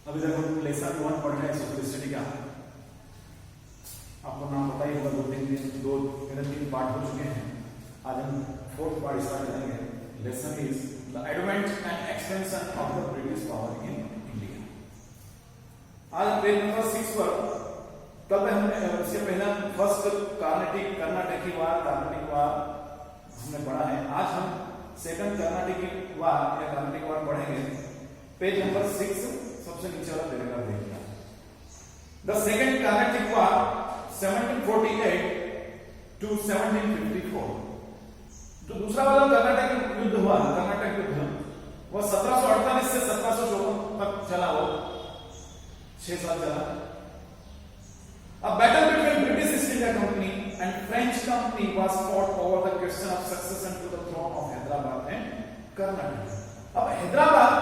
अभी तक हम लेसन 1 पढ़ रहे हैं सोशियोलॉजी का। आपको नाम पता ही होगा, मेरे 3 पार्ट हो चुके हैं। आज हम 4th पार्ट स्टार्ट करेंगे। Lesson is the advent and expansion of the British power in India. आज पेज नंबर 6 पर कल हमने उससे पहले फर्स्ट कर्नाटक वार हमने पढ़ा है। आज हम सेकंड कर्नाटक वार या कर्नाटक वार पढ़ेंगे। पेज नंबर 6 सबसे नीचे वाला पैराग्राफ देखिए। The second Carnatic war 1748 to 1754। जो दूसरा वाला कर्नाटक युद्ध हुआ, कर्नाटक युद्ध, वो 1748 से 1754 तक चला। वो 6 साल चला। A battle between British East India Company and French Company was fought over the question of succession to the throne of Hyderabad and Karnataka। अब हैदराबाद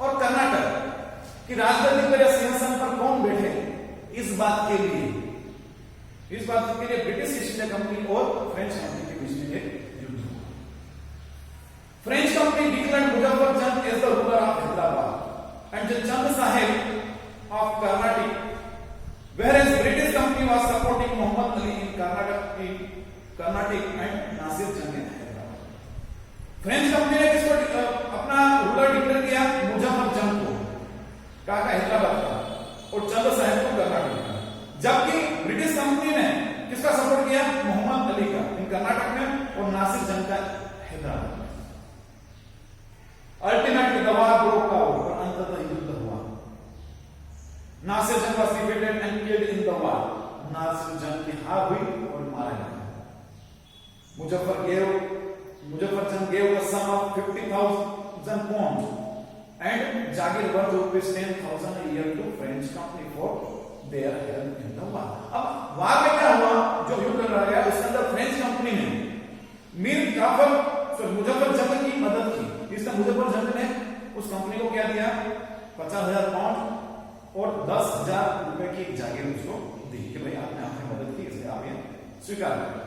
और कर्नाटक की राजगद्दी पर या सिंहासन पर कौन बैठे, इस बात के लिए ब्रिटिश ईस्ट इंडिया कंपनी और फ्रेंच कंपनी के बीच में एक युद्ध हुआ। French company declared Muzaffar Jang as the ruler of Hyderabad and Chanda Sahib of Carnatic, whereas British company was supporting Muhammad Ali in Carnatic and Nasir Jang in Hyderabad। French company ने किसको अपना रूलर डिक्लेयर किया? मुजफ्फरजंग को, कहा हैदराबाद का, और चंद साहेब को कर्नाटक का। जबकि ब्रिटिश कंपनी ने किसका सपोर्ट किया? मोहम्मद अली का इन कर्नाटक में और नासिर जंग का हैदराबाद में। Ultimately the war broke out, और अंततः युद्ध हुआ। नासिर जंग was defeated and killed in the war। Nasir जंग की हार हुई और मारा गया। Muzaffar Jang gave the sum of 50,000 pounds and Jagir worth rupees 10,000 a year to French company for their help in the war। अब वार में क्या हुआ? जो युद्ध लड़ा गया उसके अंदर फ्रेंच कंपनी ने मीर जाफर मुजफ्फरजंग की मदद की। इसका मुजफ्फरजंग ने उस कंपनी को क्या दिया? 50,000 पाउंड और 10,000 रुपए की जागीर उसको दी कि भाई आपने मदद की, इसलिए आप ये स्वीकार करें।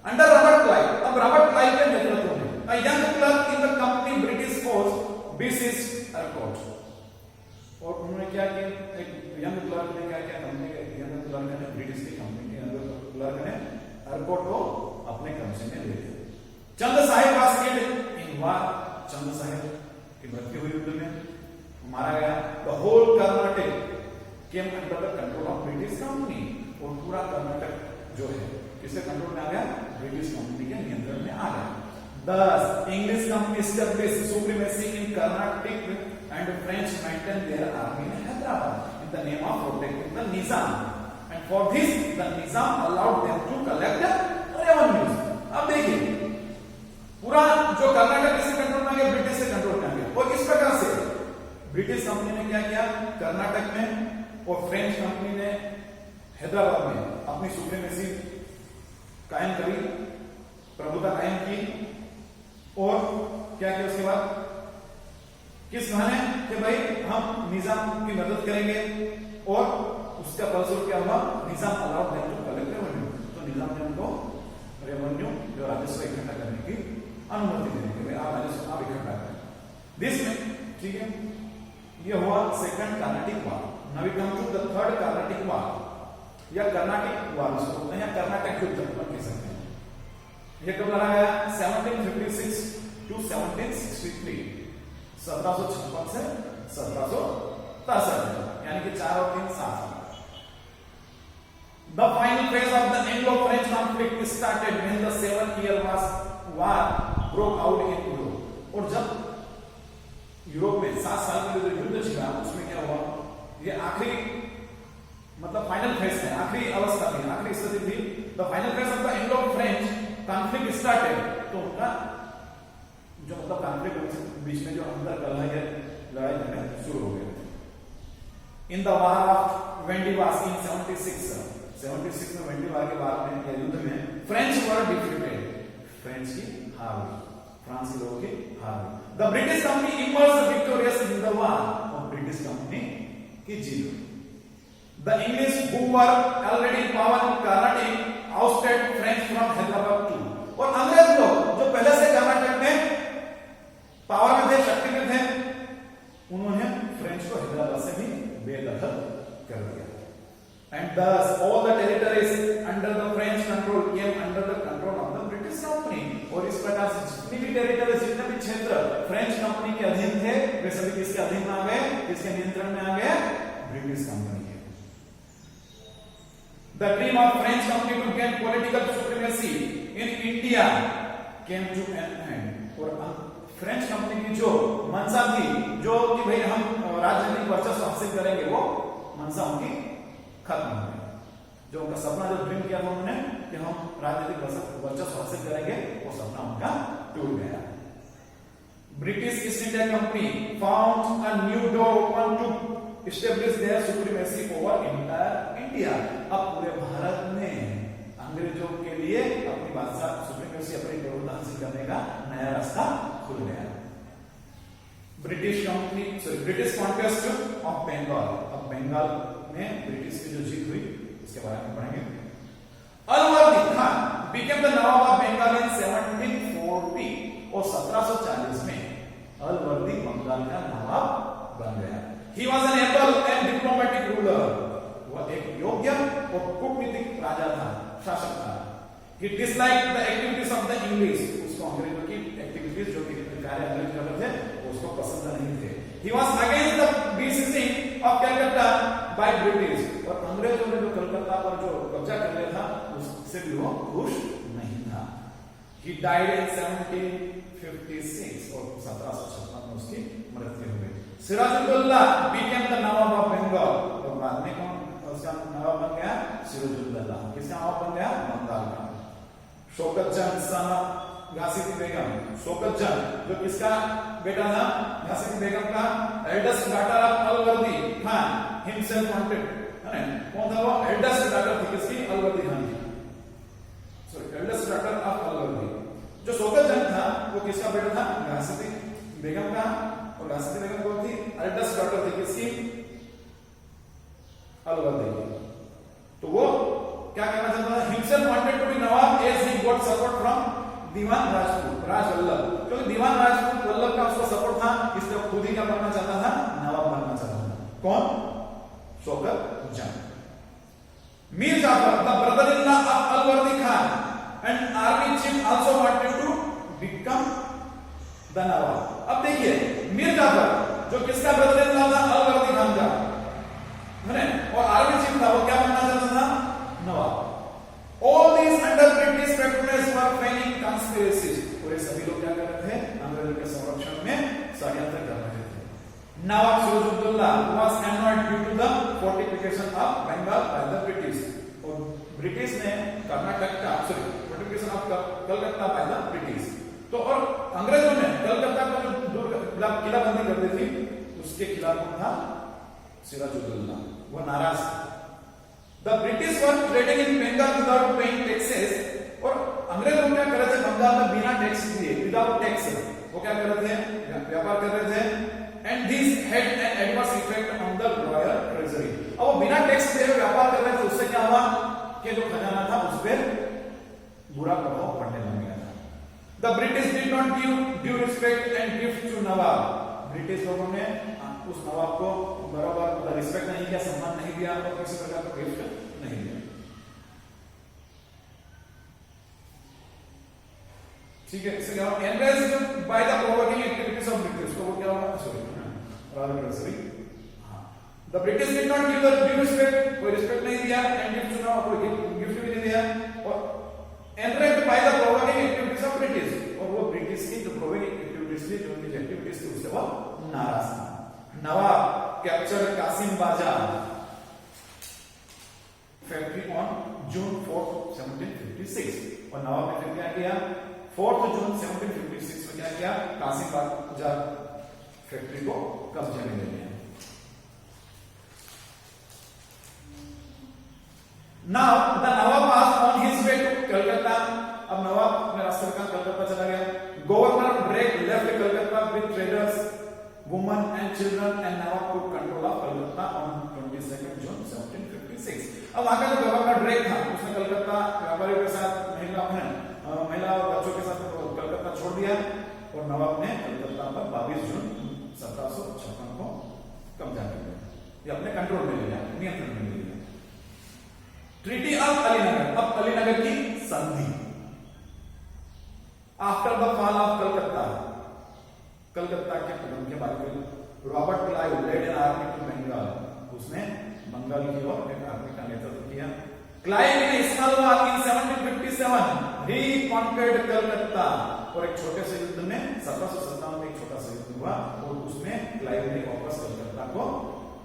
अंडर रॉबर्ट क्लाइव, अब रॉबर्ट क्लाइव के नेतृत्व में a young clerk in the company British force besieged Arcot। और उन्होंने क्या किया? एक यंग क्लर्क ने क्या किया? कंपनी के यंग क्लर्क ने, ब्रिटिश की कंपनी के यंग क्लर्क ने अर्कोट को अपने कब्जे में ले लिया। चंद साहेब was killed in war। चंद साहेब की मृत्यु हुई युद्ध में, मारा गया। The whole Karnataka came under the control of British company। और पूरा कर्नाटक जो है किसके कंट्रोल में आ गया? ब्रिटिश कंपनी के नियंत्रण में आ गया। Thus English company established supremacy in Carnatic and French maintained their army in Hyderabad in the name of protecting the Nizam, and for this the Nizam allowed them to collect revenues। अब देखिए पूरा जो कर्नाटक किसके control में आ गया? British के control में आ गया। और इस प्रकार से ब्रिटिश कंपनी ने क्या किया? कर्नाटक में, और फ्रेंच कंपनी ने हैदराबाद में अपनी सुप्रीमेसी कायम करी, प्रभुता कायम की। और क्या किया उसके बाद? किस बहाने कि भाई हम निजाम की मदद करेंगे, और उसका फलस्वरूप क्या हुआ? Nizam allowed them to collect revenue. तो निजाम ने उनको रेवेन्यू जो राजस्व इकट्ठा करने की अनुमति देने के लिए आप राजस्व आप इकट्ठा करें। दिस में ठीक है, ये हुआ second Carnatic war. Now we come to the third Carnatic war या कर्नाटिक वार उसको बोलते हैं, या कर्नाटक युद्ध अपन कह सकते हैं। ये कब लड़ा गया? 1756 टू 1763, 1756 से 1763, यानी कि 4 और 3 साल। The final phase of the Anglo-French conflict started when the 7-year war broke out in Europe। और जब यूरोप में 7 साल के जो युद्ध छिड़ा उसमें क्या हुआ? ये आखिरी मतलब फाइनल फेज है, आखिरी अवस्था थी, आखिरी स्थिति थी। The final phase of the Anglo French conflict started. तो उनका जो मतलब कॉन्फ्लिक्ट बीच में जो अंदर लड़ाई झगड़े शुरू हो गए। इन द वार ऑफ वेंडीवास इन 76 में वेंडीवास के बाद में या युद्ध में फ्रेंच वर डिफीटेड। फ्रेंच की हार हुई, फ्रांस के लोगों की हार हुई। The British company emerged victorious in the war। और ब्रिटिश कंपनी की जीत हुई। The English who were already in power in Carnatic ousted French from Hyderabad too। और अंग्रेज लोग जो पहले से कर्नाटक में पावर में थे, शक्ति में थे, उन्होंने फ्रेंच को हैदराबाद से भी दखल कर दिया। And thus all the territories under the French control came under the control of the British company। और इस प्रकार से जितनी भी टेरिटरीज, जितने भी क्षेत्र फ्रेंच कंपनी के अधीन थे, वे सभी किसके अधीन में आ गए? किसके नियंत्रण में आ गए? ब्रिटिश कंपनी के। The dream of French company to gain political supremacy in India came to an end। और फ्रेंच कंपनी की जो मंशा थी, जो कि भाई हम राजनीतिक वर्चस्व हासिल करेंगे, वो मंशा उनकी खत्म हो गई। जो उनका सपना, जो ड्रीम किया था उन्होंने कि हम राजनीतिक वर्चस्व हासिल करेंगे, वो सपना उनका टूट गया। British East India company found a new door open to establish their supremacy over entire India. अब पूरे भारत में अंग्रेजों के लिए अपनी बादशाह सुप्रीमेसी, अपनी प्रभुता हासिल करने का नया रास्ता खुल गया। British conquest of Bengal. अब बंगाल में ब्रिटिश की जो जीत हुई, इसके बारे में पढ़ेंगे। Alivardi Khan became the nawab of Bengal in 1740। और 1740 में अलवर्दी बंगाल का नवाब बन गया। He was an able and diplomatic ruler। वह एक योग्य और कूटनीतिक राजा था, शासक था। He disliked the activities of the English। उसको अंग्रेजों की एक्टिविटीज, जो कार्य अंग्रेज कर रहे थे, उसको पसंद नहीं थे। He was against the beseeching of Calcutta by British। और अंग्रेजों ने जो कलकत्ता पर जो कब्जा कर लिया था, उससे भी वो खुश नहीं था। He died in 1756। और 1756 में उसकी मृत्यु हो गई। Sirajuddaulah became the nawab of Bengal. और बाद में कौन उसका नवाब बन गया? सिराजुद्दौला। किसका नवाब बन गया? बंगाल का। शौकत जंग सन घासीदी बेगम। शौकत जंग जो किसका बेटा था? घासीदी बेगम का eldest daughter of Alivardi Khan himself wanted. है ना, कौन था वो? एल्डेस्ट डॉटर थी किसकी? अलवर्दी खान की। Sorry, eldest daughter of Alivardi. जो शौकत जंग था, वो किसका बेटा था? घासीदी बेगम का। और घासीदी बेगम कौन थी? एल्डेस्ट डॉटर थी किसकी? अलवर्दी की। तो वो क्या कहना चाहता था? Himself wanted to be nawab as he got support from Diwan Rajput, Rajballabh. क्योंकि दीवान राजपूत वल्लभ का उसका सपोर्ट था, इसलिए खुद ही क्या बनना चाहता था? नवाब बनना चाहता था। कौन? Shaukat Jang. Mir Jafar the brother in law of Alivardi Khan and army chief also wanted to become the nawab. अब देखिए, मीर जाफर जो किसका ब्रदर इन लॉ था? अलवर्दी खान का, है ना, और आर्मी चीफ था, वो क्या बनना चाहता था? नवाब। All these under British patronage were planning conspiracies। और ये सभी लोग क्या कर रहे थे? अंग्रेजों के संरक्षण में षड्यंत्र कर रहे थे। नवाब Siraj-ud-Daulah was annoyed due to the fortification of Bengal by the British। और ब्रिटिश ने कर्नाटक का fortification of Calcutta by the British। तो और अंग्रेजों ने कलकत्ता को जो किलाबंदी कर दी थी, उसके खिलाफ था सिराजुद्दौला। वो नाराज। The British were trading in Bengal without paying taxes। और अंग्रेज लोग क्या कर रहे थे? बंगाल में बिना टैक्स दिए, विदाउट टैक्स, वो क्या कर रहे थे? व्यापार कर रहे थे। And this had an adverse effect on the royal treasury। अब वो बिना टैक्स दिए व्यापार कर रहे थे, उससे क्या हुआ कि जो खजाना था उस पर बुरा प्रभाव पड़ने लग गया था। The British did not give due respect and gift to Nawab. British लोगों ने उस नवाब को बराबर रिस्पेक्ट नहीं किया, सम्मान नहीं दिया, और किसी प्रकार का गिफ्ट नहीं दिया। ठीक है, इससे क्या हुआ? Encouraged by the provoking activities of British. तो वो क्या हुआ? Sorry, royal treasury. हां, the British did not give the due respect, कोई रिस्पेक्ट नहीं दिया, एंड गिफ्ट टू नवाब, कोई गिफ्ट भी नहीं दिया। और encouraged by the provoking activities of British. और वो ब्रिटिश की जो प्रोवोकिंग एक्टिविटीज थी, जो उनकी एक्टिविटीज थी, उससे वो नाराज था। नवाब कैप्चर्ड कासिम बाजार फैक्ट्री ऑन जून 4, 1756। और नवाब ने फिर क्या किया? 4 जून 1756 में क्या किया? कासिम बाजार फैक्ट्री को कब्जे में ले लिया। Now the Nawab was on his way to Calcutta। अब नवाब अपने रास्ते पर कलकत्ता चला गया। Governor Drake left Calcutta with traders, women and children and Nawab took control of Calcutta on 22 June 1756। अब वहां का जो गवर्नर ड्रेक था, उसने कलकत्ता व्यापारियों के साथ महिला और बच्चों के साथ कलकत्ता छोड़ दिया। और नवाब ने कलकत्ता पर 22 जून 1756 को कब्जा कर लिया, ये अपने कंट्रोल में नियंत्रण में ले लिया। ट्रीटी ऑफ अलीनगर, अब अलीनगर की संधि। After the fall of Calcutta, Calcutta के पतन के बाद में Robert Clive led an army to Bengal, उसने बंगाल की ओर एक आर्मी का नेतृत्व किया। क्लाइव ने इस्लामाबाद in 1757 रीकॉन्क्वर्ड कलकत्ता, और एक छोटे से युद्ध में 1757 में एक छोटा सा युद्ध हुआ और उसमें क्लाइव ने वापस कलकत्ता को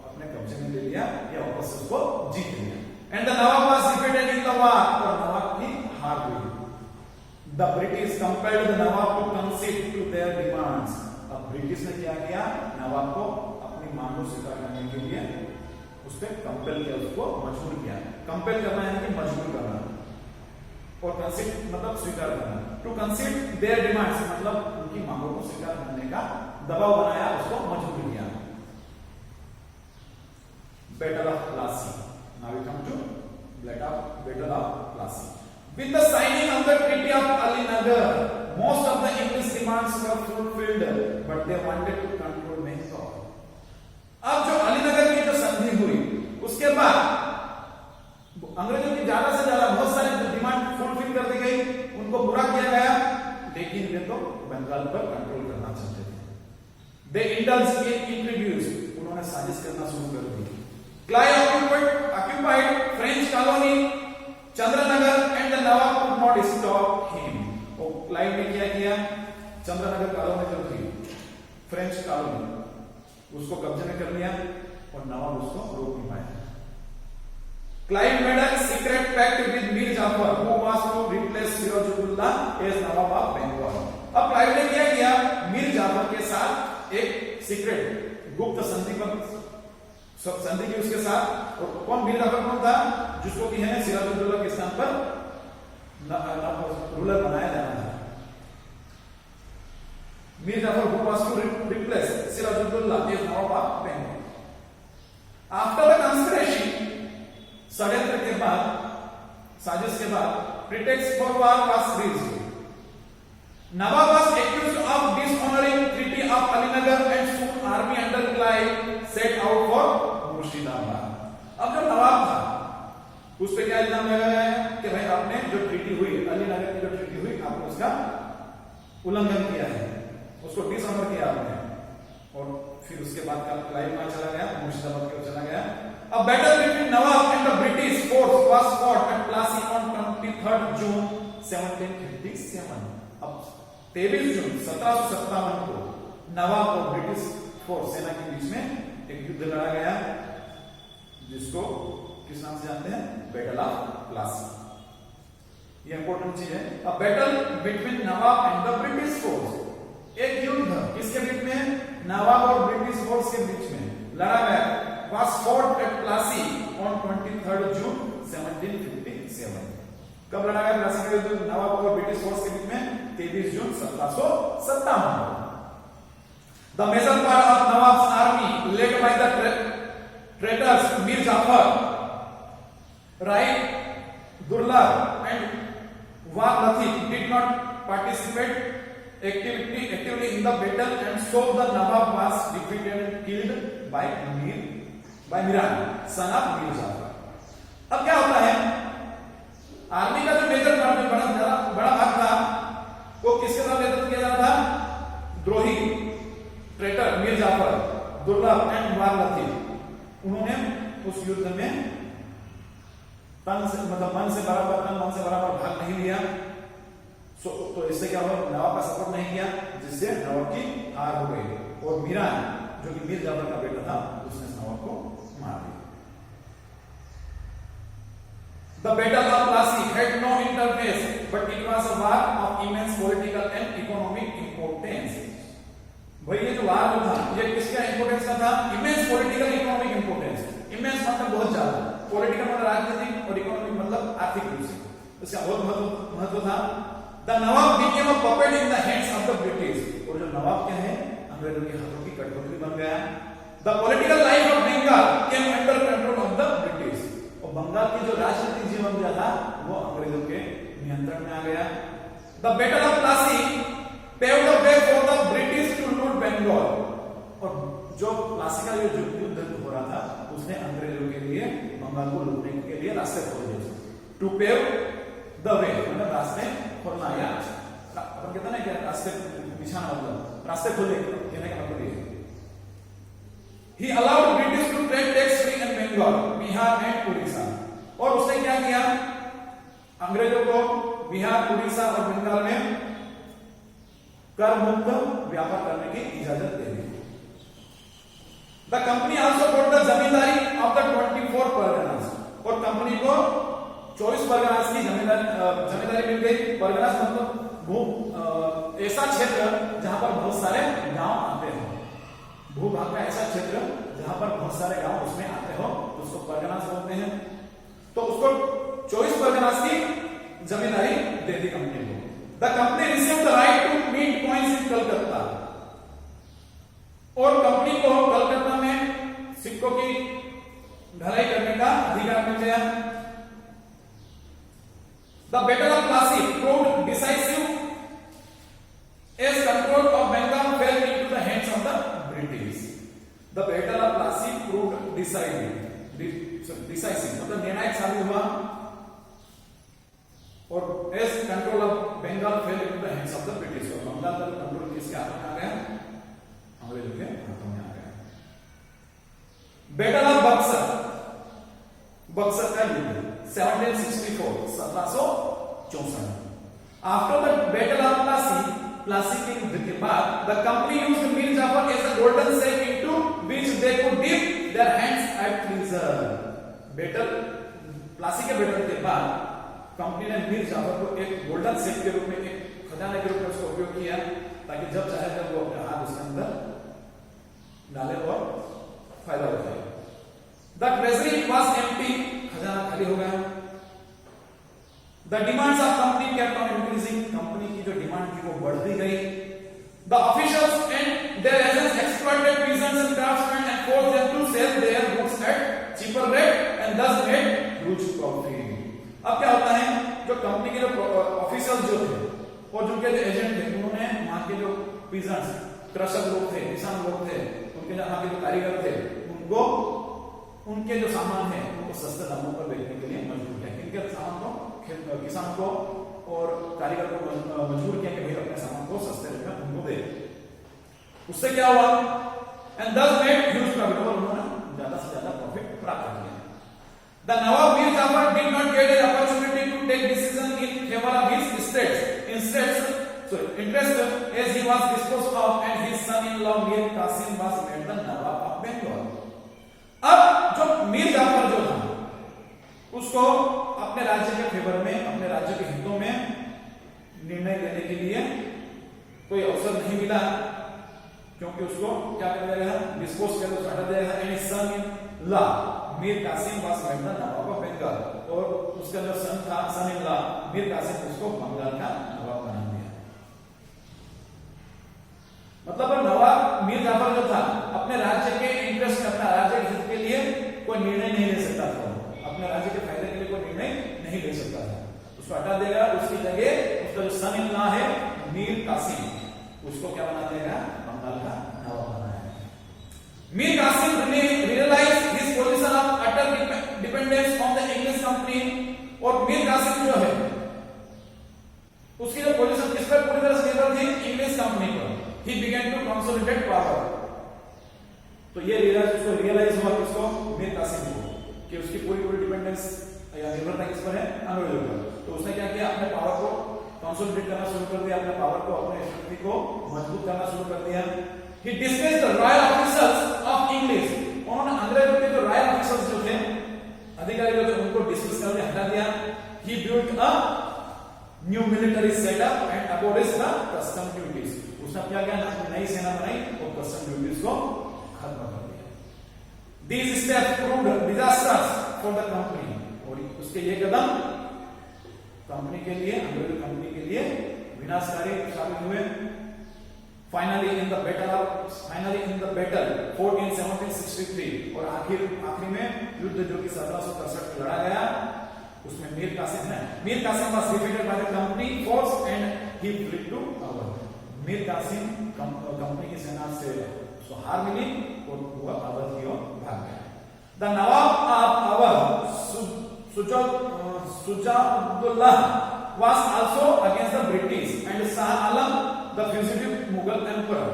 अपने कब्जे में ले लिया या वापस उसको जीत लिया। And the nawab was defeated in the war, और नवाब की हार हुई। The British compelled the nawab to concede to their demands, अब ब्रिटिश ने क्या किया, नवाब को अपनी मांग को स्वीकार करने के लिए उस पर कंपेल किया, उसको मजबूर किया। कंपेल करना यानी कि मजबूर करना, और कंसीड मतलब स्वीकार करना। टू कंसीड देयर डिमांड्स मतलब उनकी मांगों को स्वीकार करने का दबाव बनाया, उसको मजबूर किया। Battle of Plassey, now we come to battle of Plassey. With the signing of the Treaty of Alinagar, most of the English demands were fulfilled, but they wanted to control Bengal. अब जो अलीनगर की जो संधि हुई उसके बाद अंग्रेजों की ज्यादा से ज्यादा बहुत सारे डिमांड फुलफिल कर दी गई, उनको पूरा किया गया, लेकिन वे तो बंगाल पर कंट्रोल करना चाहते थे। They indulged in intrigues, उन्होंने साजिश करना शुरू कर दी। Clive occupied French colony Chandernagore and the nawab could not stop him. और क्लाइव ने क्या किया, चंद्रनगर कॉलोनी जो थी फ्रेंच कॉलोनी, उसको कब्जे में कर लिया और नवाब उसको रोक नहीं पाया। Clive made a secret pact with Mir Jafar who was to replace Siraj-ud-Daulah as nawab of Bengal. अब क्लाइव ने क्या किया, मीर जाफर के साथ एक सीक्रेट गुप्त संधि पर संधि की उसके साथ। और कौन मीर जाफर कौन था, जिसको कि है सिराजुद्दौला के स्थान पर रूलर बनाया जाना था। Mir Jafar who was to replace Siraj-ud-Daulah as nawab of Bengal. After the conspiracy, षड्यंत्र के बाद, साजिश के बाद, pretext for war was reached. Nawab was accused of dishonouring treaty of Alinagar and soon army under Clive set out for Murshidabad. अब जो नवाब था उस पे क्या इल्जाम लगाया है कि भाई आपने जो ट्रीटी हुई, अलीनगर की जो ट्रीटी हुई, आपने उसका उल्लंघन किया है, उसको डिसऑनर किया आपने। और फिर उसके बाद का क्लाइव कहां चला गया, मुर्शिदाबाद की ओर चला गया। A battle between Nawab and the British force was fought at Plassey on 23rd June 1757. अब 23 जून 1757 को नवाब और ब्रिटिश फोर्स सेना के बीच में एक युद्ध लड़ा गया, जिसको किस नाम से जानते हैं, बैटल ऑफ प्लासी। ये इंपॉर्टेंट चीज है। A battle between Nawab and the British force, एक युद्ध किसके बीच में, नवाब और ब्रिटिश फोर्स के बीच में लड़ा गया। was fought at Plassey on 23rd June 1757। कब लड़ा गया प्लासी का युद्ध नवाब और ब्रिटिश फोर्स के बीच में, 23 जून 1757। The major part of Nawab's army led by the traitors Mir Jafar, Rai Durlab and War Latif did not participate actively in the battle, and so the Nawab was defeated and killed by Miran, son of Mir Jafar। अब क्या होता है, army का जो major part में बड़ा भाग था वो किसके साथ नेतृत्व किया जा रहा था, द्रोही ट्रेटर मीर जाफर, दुर्लभ एंड वार लतीफ। उन्होंने उस युद्ध में तन से मतलब मन से बराबर भाग नहीं लिया। तो इससे क्या हुआ, नवाब का सपोर्ट नहीं किया, जिससे नवाब की हार हो गई। और मीरान जो कि मीर जाफर का बेटा था, उसने नवाब को मार दिया। The battle of Plassey had no interface, but it was a war of immense political and economic importance। भाई ये जो वार था, ये किसका इंपोर्टेंस का था, immense political economic importance. Immense मतलब बहुत ज्यादा, पॉलिटिकल मतलब राजनीतिक, और इकोनॉमिक मतलब आर्थिक रूप से इसका बहुत महत्व था। The Nawab became a puppet in the hands of the British, और जो नवाब क्या है, अंग्रेजों के हाथों की कठपुतली बन गया। The political life of Bengal came under control of the British, और बंगाल की जो राजनीतिक जीवन जो था वो अंग्रेजों के नियंत्रण में आ गया। The Battle of Plassey paved the way for the British to loot Bengal, और जो प्लासी का युद्ध हो रहा था था, उसने अंग्रेजों के लिए बंगाल को लूटने के लिए रास्ते खोल दिए। टू पेव द वे, मतलब रास्ते खोलना, या अपन कहते हैं ना कि रास्ते बिछाना, मतलब रास्ते खोले, कहने का मतलब ये। He allowed British to trade tax free in Bengal, Bihar and Orissa. और उसने क्या किया, अंग्रेजों को बिहार, उड़ीसा और बंगाल में कर मुक्त व्यापार करने की इजाजत दे दी। The company also got the zamindari of the 24 Parganas, और कंपनी को 24 परगनास की जमींदारी मिल गई। परगनास मतलब ऐसा क्षेत्र जहां पर बहुत सारे गांव आते हो, भूभाग का ऐसा क्षेत्र जहां पर बहुत सारे गांव उसमें आते हो, तो उसको परगनास बोलते हैं। तो उसको 24 परगनास की जमींदारी दे दी कंपनी को। The company received the right to mint coins in Calcutta, और कंपनी को कलकत्ता में सिक्कों की ढलाई करने का अधिकार मिल गया। The battle of Plassey proved decisive as control of Bengal fell into the hands of the British. The battle of Plassey proved decisive, मतलब निर्णायक साबित हुआ, और as control of Bengal fell into the hands of the British, और बंगाल का control किसके हाथ में आ गया, अंग्रेजों के हाथों में आ गया। बैटल ऑफ बक्सर, बक्सर का युद्ध 1764, 1764। After the battle of Plassey, Plassey के युद्ध के बाद, the company used Mir Jafar as a golden safe into which they could dip their hands at pleasure. Battle, Plassey के बैटल के बाद कंपनी ने मीर जाफर को एक गोल्डन सेफ के रूप में, एक खजाने के रूप में उसका उपयोग किया, ताकि जब चाहे तब वो अपने हाथ उसके अंदर डाले और फायदा उठाए। द ट्रेजरी वाज एम्प्टी, खजाना खाली हो गया। The demands of company kept on increasing, company की जो डिमांड थी वो बढ़ती गई। The officials and their agents exploited peasants and craftsmen and forced them to sell their goods at cheaper rate and thus made huge profit. अब क्या होता है, जो कंपनी के जो ऑफिसर्स जो थे और जो उनके जो एजेंट थे, उन्होंने वहां के जो पीजेंट्स, कृषक लोग थे, किसान लोग थे, उनके वहां के जो कारीगर थे, उनको उनके जो सामान है उनको सस्ते दामों पर बेचने के लिए मजबूर किया। इनके सामान को किसान को और कारीगर को मजबूर किया कि भाई अपने सामान को सस्ते रेट में उनको दे। उससे क्या हुआ, एंड दस मेड ह्यूज प्रॉफिट, और उन्होंने ज्यादा से ज्यादा प्रॉफिट प्राप्त किया। The nawab Mir Jafar did not get an opportunity to take decision in favour of his state's interest as he was disposed of and his son in law Mir Kasim was made the nawab of Bengal. अब जो मीर जाफर जो था, उसको अपने राज्य के फेवर में, अपने राज्य के हितों में निर्णय लेने के लिए कोई अवसर नहीं मिला, क्योंकि उसको क्या कर दिया गया, डिस्पोज कर दिया, हटा दिया गया। And son in law Mir Kasim was made the nawab of Bengal, और उसका जो सन था, son in law Mir Kasim, उसको बंगाल का नवाब बना दिया। मतलब नवाब मीर जाफर जो था, अपने राज्य के इंटरेस्ट, अपना राज्य के हित के लिए कोई निर्णय नहीं ले सकता था, अपने राज्य के फायदे के लिए कोई निर्णय नहीं ले सकता था। उसको हटा देगा, उसकी जगह उसका जो सन इन लॉ है मीर कासिम, उसको क्या बना देगा, बंगाल का नवाब बनाया। Mir Kasim realise his position of utter dependence on the English company, और मीर कासिम जो है उसकी जो पोजीशन किस पर पूरी तरह से निर्भर थी, इंग्लिश कंपनी पर। He began to consolidate power, तो ये रियलाइज हुआ किसको, मीर कासिम को, कि उसकी पूरी डिपेंडेंस या निर्भरता किस पर है, अंग्रेजों पर। तो उसने क्या किया, अपने पावर को कंसोलिडेट करना शुरू कर दिया, अपने पावर को, अपने शक्ति को मजबूत करना शुरू कर दिया। He dismissed the royal officers of English, उन्होंने अंग्रेजों के जो रॉयल ऑफिसर्स जो थे, अधिकारी जो थे, उनको डिसमिस कर दिया, हटा दिया। He built a new military setup and abolished the custom duties, उसने क्या किया, नई सेना बनाई और कस्टम ड्यूटीज को खत्म कर दिया। These steps proved disastrous for the company, और उसके ये कदम कंपनी के लिए, अंग्रेजी कंपनी के लिए विनाशकारी साबित हुए। Finally in the battle fought in 1763, और आखिरी में युद्ध जो कि 1763 में लड़ा गया, उसमें Mir Kasim was defeated by the company force and he fled to Awadh। Mir Kasim company की सेना से उसको हार मिली और वो अवध की ओर भाग गया। The nawab of Awadh Sujatullah was also against the British, and Shah Alam, the fugitive Mughal emperor,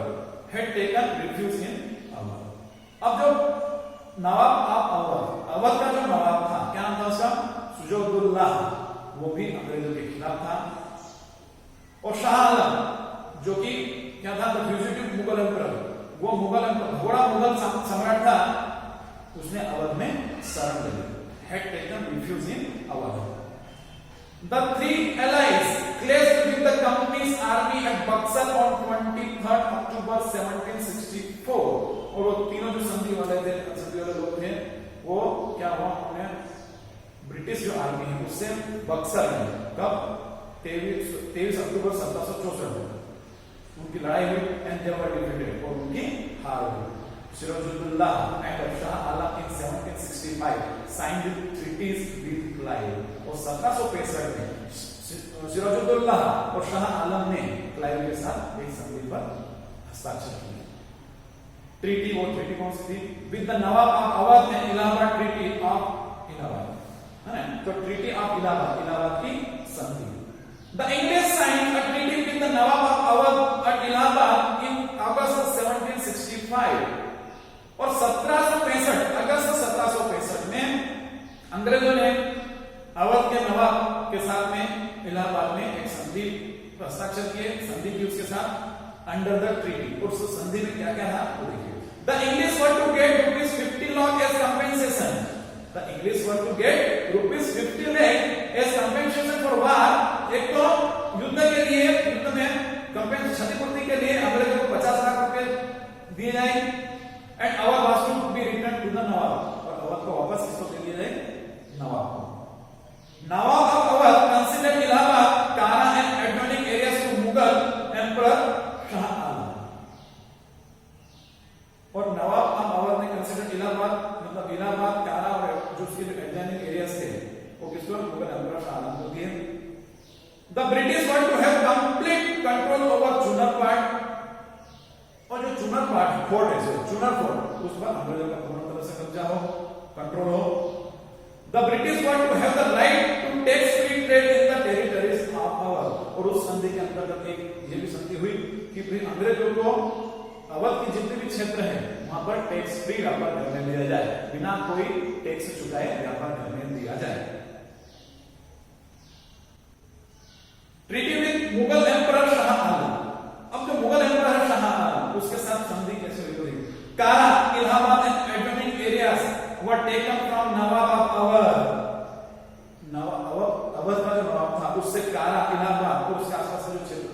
had taken refuge in Awadh. अब जो नवाब ऑफ अवध का जो नवाब था, क्या नाम था उसका? सुजाउद्दौला, वो भी अंग्रेजों के खिलाफ था। और शाह आलम जो कि क्या था? द फ्यूजिटिव मुगल एम्परर, वो मुगल घोड़ा मुगल सम्राट था, उसने अवध में शरण ले ली, had taken refuge in Awadh. The three allies clashed with the company's army at Buxar on 23rd October 1764. और वो तीनों जो संधि वाले लोग थे, वो क्या हुआ? उन्हें ब्रिटिश जो आर्मी है उससे बक्सर में कब 23 अक्टूबर 1764 में उनकी लड़ाई हुई, एंड दे वर डिफीटेड, और उनकी हार हुई। Sirajudullah and Shah Alam in 1765 signed treaties with Clive, और 1765 में सिराजुद्दौला और शाह आलम ने क्लाइव के साथ एक संधि पर हस्ताक्षर किया। ट्रीटी, वो ट्रीटी कौन सी थी? With the nawab of Awadh and Allahabad treaty of Allahabad, है ना? तो ट्रीटी ऑफ इलाहाबाद की संधि। The English signed a treaty with the nawab of Awadh at Allahabad in August 1765, और 1765 अगस्त 1765 में अंग्रेजों ने अवध के नवाब के साथ में इलाहाबाद में एक संधि हस्ताक्षर किए, संधि की उसके साथ अंडर द ट्रीटी। और उस संधि में क्या क्या था वो देखिए। The English were to get ₹50 lakh as compensation, the English were to get ₹50 lakh as compensation for war. एक तो युद्ध के लिए, युद्ध में कंपेंसेशन क्षतिपूर्ति के लिए अंग्रेजों को 50 लाख रुपए दिए जाए, and Awadh was to be return to the nawab, और अवध को वापस किसको दे दिया जाए? नवाब को। Nawab of Awadh considered Allahabad, Kara and adjoining areas to Mughal emperor Shah Alam, और नवाब ऑफ अवध ने कंसीडर इलाहाबाद, मतलब इलाहाबाद, कारा और जो उसके एडजॉइनिंग एरियाज थे वो किसको? मुगल एम्परर शाह आलम को दिए। The British want to have complete control over Chunar part, और जो चुनर पार्ट फोर्ट है, चुनर फोर्ट, उस पर अंग्रेजों का पूर्ण तरह से कब्जा हो, कंट्रोल हो। The British want to have the right to tax free trade in the territories of Awadh, और उस संधि के अंतर्गत एक ये भी संधि हुई कि फिर अंग्रेजों को अवध के जितने भी क्षेत्र हैं वहां पर टैक्स फ्री व्यापार करने दिया जाए, बिना कोई टैक्स चुकाए व्यापार करने दिया जाए। Treaty with Mughal emperor Shah Alam, अब जो मुगल एम्परर है शाह आलम, उसके साथ संधि कैसे हुई? कारा, Allahabad and adjoining areas were taken from Nawab of Awadh, Awadh का जो नवाब था उससे कारा, इलाहाबाद और उसके आसपास के जो क्षेत्र